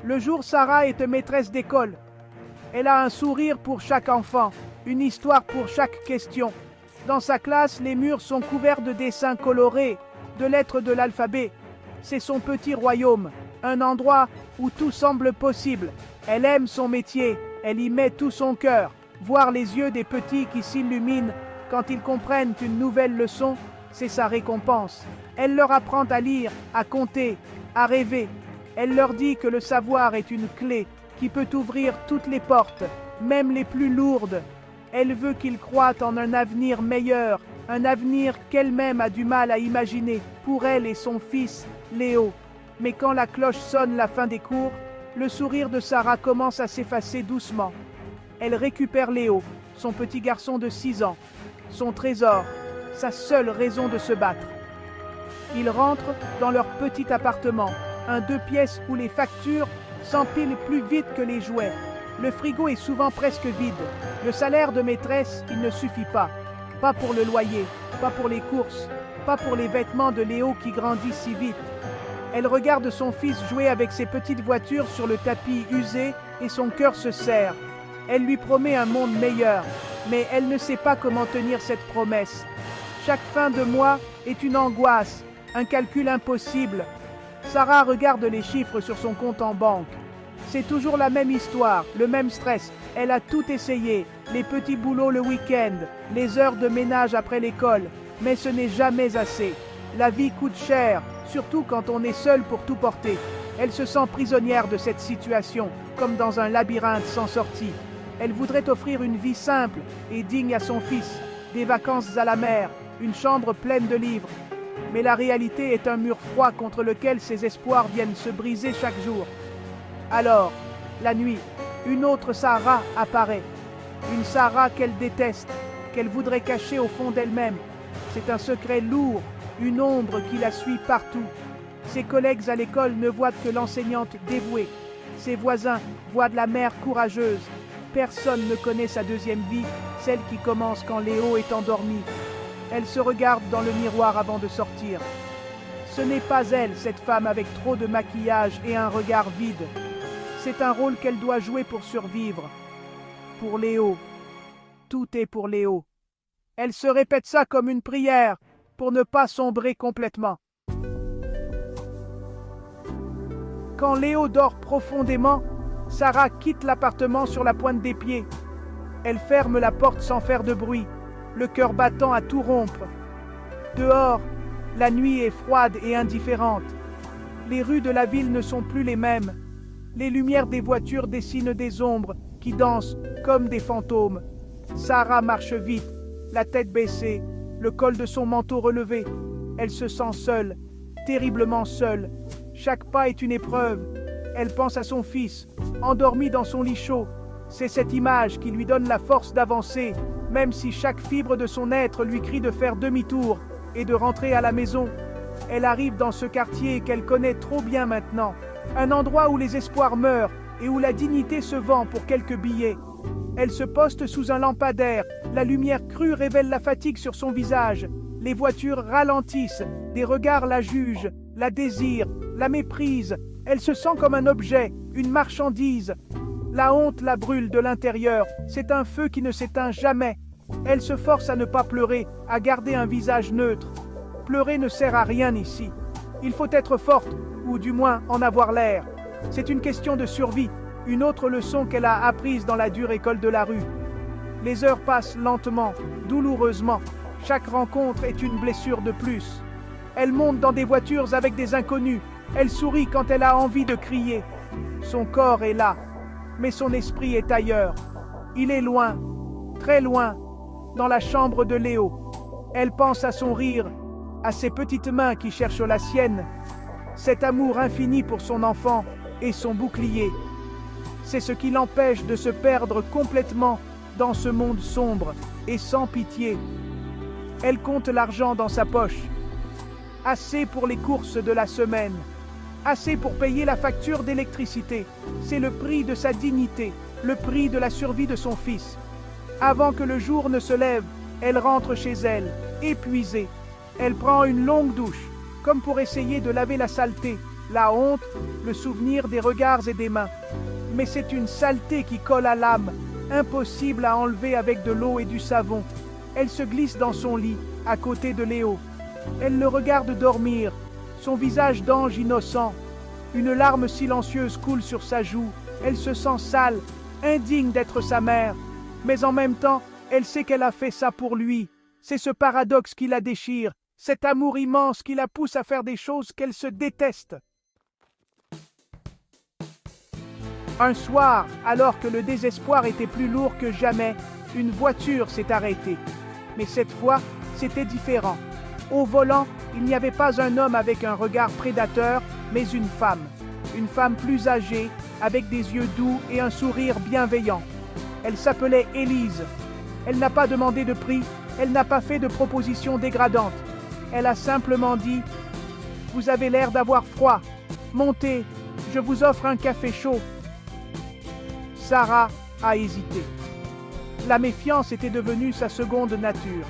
Le jour, Sarah est maîtresse d'école. Elle a un sourire pour chaque enfant, une histoire pour chaque question. Dans sa classe, les murs sont couverts de dessins colorés, de lettres de l'alphabet. C'est son petit royaume, un endroit où tout semble possible. Elle aime son métier, elle y met tout son cœur. Voir les yeux des petits qui s'illuminent quand ils comprennent une nouvelle leçon, c'est sa récompense. Elle leur apprend à lire, à compter, à rêver. Elle leur dit que le savoir est une clé qui peut ouvrir toutes les portes, même les plus lourdes. Elle veut qu'ils croient en un avenir meilleur, un avenir qu'elle-même a du mal à imaginer pour elle et son fils, Léo. Mais quand la cloche sonne la fin des cours, le sourire de Sarah commence à s'effacer doucement. Elle récupère Léo, son petit garçon de 6 ans, son trésor, sa seule raison de se battre. Ils rentrent dans leur petit appartement, un 2 pièces où les factures s'empilent plus vite que les jouets. Le frigo est souvent presque vide. Le salaire de maîtresse, il ne suffit pas. Pas pour le loyer, pas pour les courses, pas pour les vêtements de Léo qui grandit si vite. Elle regarde son fils jouer avec ses petites voitures sur le tapis usé et son cœur se serre. Elle lui promet un monde meilleur, mais elle ne sait pas comment tenir cette promesse. Chaque fin de mois est une angoisse, un calcul impossible. Sarah regarde les chiffres sur son compte en banque. C'est toujours la même histoire, le même stress. Elle a tout essayé, les petits boulots le week-end, les heures de ménage après l'école, mais ce n'est jamais assez. La vie coûte cher, surtout quand on est seul pour tout porter. Elle se sent prisonnière de cette situation, comme dans un labyrinthe sans sortie. Elle voudrait offrir une vie simple et digne à son fils, des vacances à la mer, une chambre pleine de livres. Mais la réalité est un mur froid contre lequel ses espoirs viennent se briser chaque jour. Alors, la nuit, une autre Sarah apparaît. Une Sarah qu'elle déteste, qu'elle voudrait cacher au fond d'elle-même. C'est un secret lourd, une ombre qui la suit partout. Ses collègues à l'école ne voient que l'enseignante dévouée. Ses voisins voient de la mère courageuse. Personne ne connaît sa deuxième vie, celle qui commence quand Léo est endormi. Elle se regarde dans le miroir avant de sortir. Ce n'est pas elle, cette femme avec trop de maquillage et un regard vide. C'est un rôle qu'elle doit jouer pour survivre. Pour Léo. Tout est pour Léo. Elle se répète ça comme une prière, pour ne pas sombrer complètement. Quand Léo dort profondément, Sarah quitte l'appartement sur la pointe des pieds. Elle ferme la porte sans faire de bruit, le cœur battant à tout rompre. Dehors, la nuit est froide et indifférente. Les rues de la ville ne sont plus les mêmes. Les lumières des voitures dessinent des ombres qui dansent comme des fantômes. Sarah marche vite, la tête baissée, le col de son manteau relevé. Elle se sent seule, terriblement seule. Chaque pas est une épreuve. Elle pense à son fils, endormi dans son lit chaud. C'est cette image qui lui donne la force d'avancer, même si chaque fibre de son être lui crie de faire demi-tour et de rentrer à la maison. Elle arrive dans ce quartier qu'elle connaît trop bien maintenant, un endroit où les espoirs meurent et où la dignité se vend pour quelques billets. Elle se poste sous un lampadaire, la lumière crue révèle la fatigue sur son visage. Les voitures ralentissent, des regards la jugent, la désirent, la méprisent. Elle se sent comme un objet, une marchandise. La honte la brûle de l'intérieur, c'est un feu qui ne s'éteint jamais. Elle se force à ne pas pleurer, à garder un visage neutre. Pleurer ne sert à rien ici. Il faut être forte, ou du moins en avoir l'air. C'est une question de survie, une autre leçon qu'elle a apprise dans la dure école de la rue. Les heures passent lentement, douloureusement. Chaque rencontre est une blessure de plus. Elle monte dans des voitures avec des inconnus. Elle sourit quand elle a envie de crier. Son corps est là, mais son esprit est ailleurs. Il est loin, très loin, dans la chambre de Léo. Elle pense à son rire, à ses petites mains qui cherchent la sienne. Cet amour infini pour son enfant et son bouclier. C'est ce qui l'empêche de se perdre complètement dans ce monde sombre et sans pitié. Elle compte l'argent dans sa poche. Assez pour les courses de la semaine. Assez pour payer la facture d'électricité. C'est le prix de sa dignité, le prix de la survie de son fils. Avant que le jour ne se lève, elle rentre chez elle, épuisée. Elle prend une longue douche, comme pour essayer de laver la saleté, la honte, le souvenir des regards et des mains. Mais c'est une saleté qui colle à l'âme, impossible à enlever avec de l'eau et du savon. Elle se glisse dans son lit, à côté de Léo. Elle le regarde dormir, son visage d'ange innocent. Une larme silencieuse coule sur sa joue. Elle se sent sale, indigne d'être sa mère. Mais en même temps, elle sait qu'elle a fait ça pour lui. C'est ce paradoxe qui la déchire, cet amour immense qui la pousse à faire des choses qu'elle se déteste. Un soir, alors que le désespoir était plus lourd que jamais, une voiture s'est arrêtée. Mais cette fois, c'était différent. Au volant, il n'y avait pas un homme avec un regard prédateur, mais une femme plus âgée, avec des yeux doux et un sourire bienveillant. Elle s'appelait Élise. Elle n'a pas demandé de prix, elle n'a pas fait de proposition dégradante. Elle a simplement dit « Vous avez l'air d'avoir froid. Montez, je vous offre un café chaud. » Sarah a hésité. La méfiance était devenue sa seconde nature.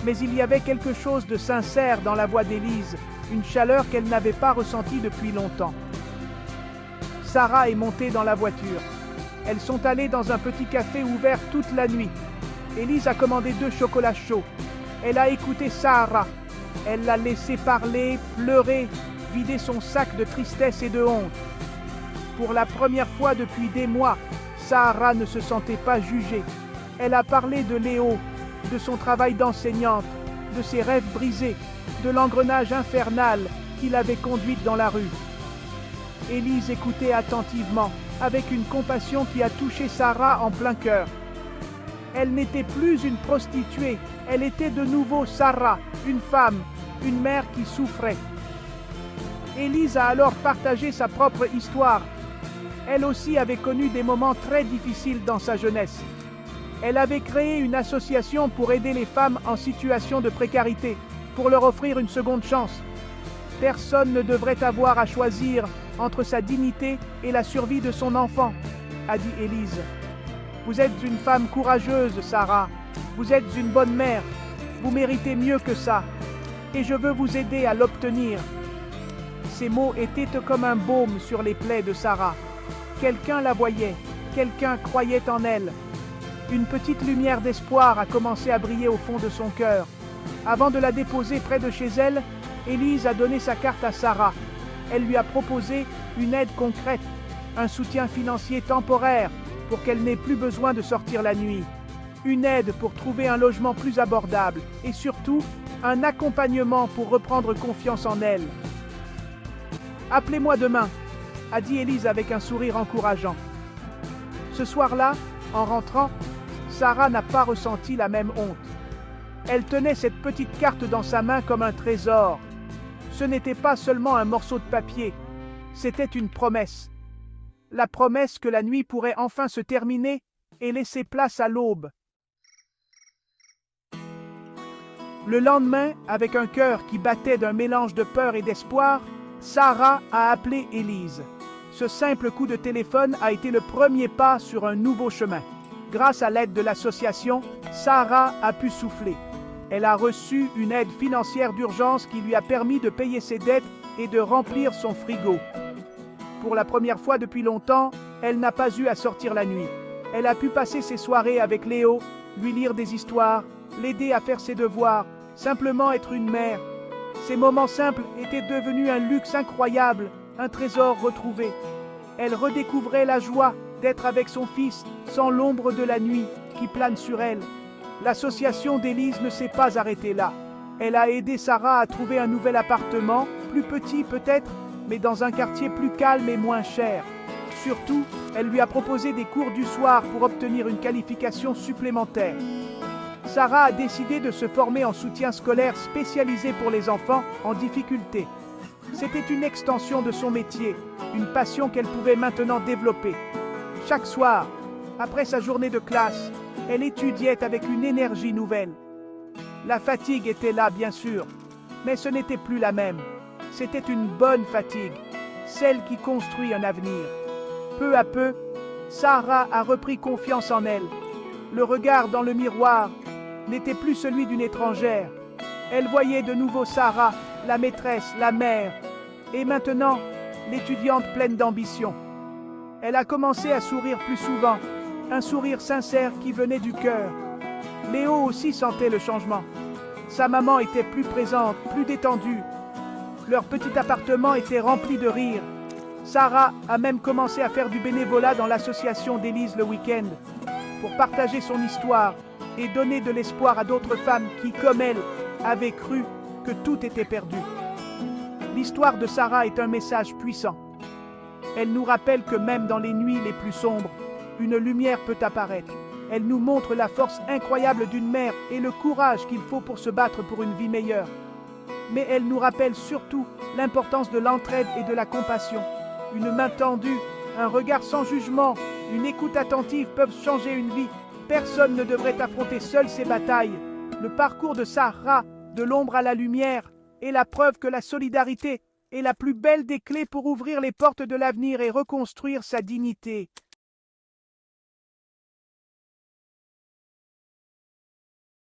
Mais il y avait quelque chose de sincère dans la voix d'Élise, une chaleur qu'elle n'avait pas ressentie depuis longtemps. Sarah est montée dans la voiture. Elles sont allées dans un petit café ouvert toute la nuit. Élise a commandé 2 chocolats chauds. Elle a écouté Sarah. Elle l'a laissé parler, pleurer, vider son sac de tristesse et de honte. Pour la première fois depuis des mois, Sarah ne se sentait pas jugée. Elle a parlé de Léo, de son travail d'enseignante, de ses rêves brisés, de l'engrenage infernal qui l'avait conduite dans la rue. Élise écoutait attentivement, avec une compassion qui a touché Sarah en plein cœur. Elle n'était plus une prostituée, elle était de nouveau Sarah, une femme, une mère qui souffrait. Élise a alors partagé sa propre histoire. Elle aussi avait connu des moments très difficiles dans sa jeunesse. Elle avait créé une association pour aider les femmes en situation de précarité, pour leur offrir une seconde chance. Personne ne devrait avoir à choisir entre sa dignité et la survie de son enfant, a dit Élise. Vous êtes une femme courageuse, Sarah. Vous êtes une bonne mère. Vous méritez mieux que ça. Et je veux vous aider à l'obtenir. Ces mots étaient comme un baume sur les plaies de Sarah. Quelqu'un la voyait, quelqu'un croyait en elle. Une petite lumière d'espoir a commencé à briller au fond de son cœur. Avant de la déposer près de chez elle, Élise a donné sa carte à Sarah. Elle lui a proposé une aide concrète, un soutien financier temporaire pour qu'elle n'ait plus besoin de sortir la nuit. Une aide pour trouver un logement plus abordable et surtout, un accompagnement pour reprendre confiance en elle. « Appelez-moi demain », a dit Élise avec un sourire encourageant. Ce soir-là, en rentrant, Sarah n'a pas ressenti la même honte. Elle tenait cette petite carte dans sa main comme un trésor. Ce n'était pas seulement un morceau de papier, c'était une promesse. La promesse que la nuit pourrait enfin se terminer et laisser place à l'aube. Le lendemain, avec un cœur qui battait d'un mélange de peur et d'espoir, Sarah a appelé Élise. Ce simple coup de téléphone a été le premier pas sur un nouveau chemin. Grâce à l'aide de l'association, Sarah a pu souffler. Elle a reçu une aide financière d'urgence qui lui a permis de payer ses dettes et de remplir son frigo. Pour la première fois depuis longtemps, elle n'a pas eu à sortir la nuit. Elle a pu passer ses soirées avec Léo, lui lire des histoires, l'aider à faire ses devoirs, simplement être une mère. Ces moments simples étaient devenus un luxe incroyable, un trésor retrouvé. Elle redécouvrait la joie d'être avec son fils sans l'ombre de la nuit qui plane sur elle. L'association d'Élise ne s'est pas arrêtée là. Elle a aidé Sarah à trouver un nouvel appartement, plus petit peut-être, mais dans un quartier plus calme et moins cher. Surtout, elle lui a proposé des cours du soir pour obtenir une qualification supplémentaire. Sarah a décidé de se former en soutien scolaire spécialisé pour les enfants en difficulté. C'était une extension de son métier, une passion qu'elle pouvait maintenant développer. Chaque soir, après sa journée de classe, elle étudiait avec une énergie nouvelle. La fatigue était là, bien sûr, mais ce n'était plus la même. C'était une bonne fatigue, celle qui construit un avenir. Peu à peu, Sarah a repris confiance en elle. Le regard dans le miroir n'était plus celui d'une étrangère. Elle voyait de nouveau Sarah, la maîtresse, la mère, Et maintenant, l'étudiante pleine d'ambition. Elle a commencé à sourire plus souvent, un sourire sincère qui venait du cœur. Léo aussi sentait le changement. Sa maman était plus présente, plus détendue. Leur petit appartement était rempli de rires. Sarah a même commencé à faire du bénévolat dans l'association d'Élise le week-end pour partager son histoire et donner de l'espoir à d'autres femmes qui, comme elle, avaient cru que tout était perdu. L'histoire de Sarah est un message puissant. Elle nous rappelle que même dans les nuits les plus sombres, une lumière peut apparaître. Elle nous montre la force incroyable d'une mère et le courage qu'il faut pour se battre pour une vie meilleure. Mais elle nous rappelle surtout l'importance de l'entraide et de la compassion. Une main tendue, un regard sans jugement, une écoute attentive peuvent changer une vie. Personne ne devrait affronter seul ces batailles. Le parcours de Sarah, de l'ombre à la lumière, est la preuve que la solidarité est la plus belle des clés pour ouvrir les portes de l'avenir et reconstruire sa dignité.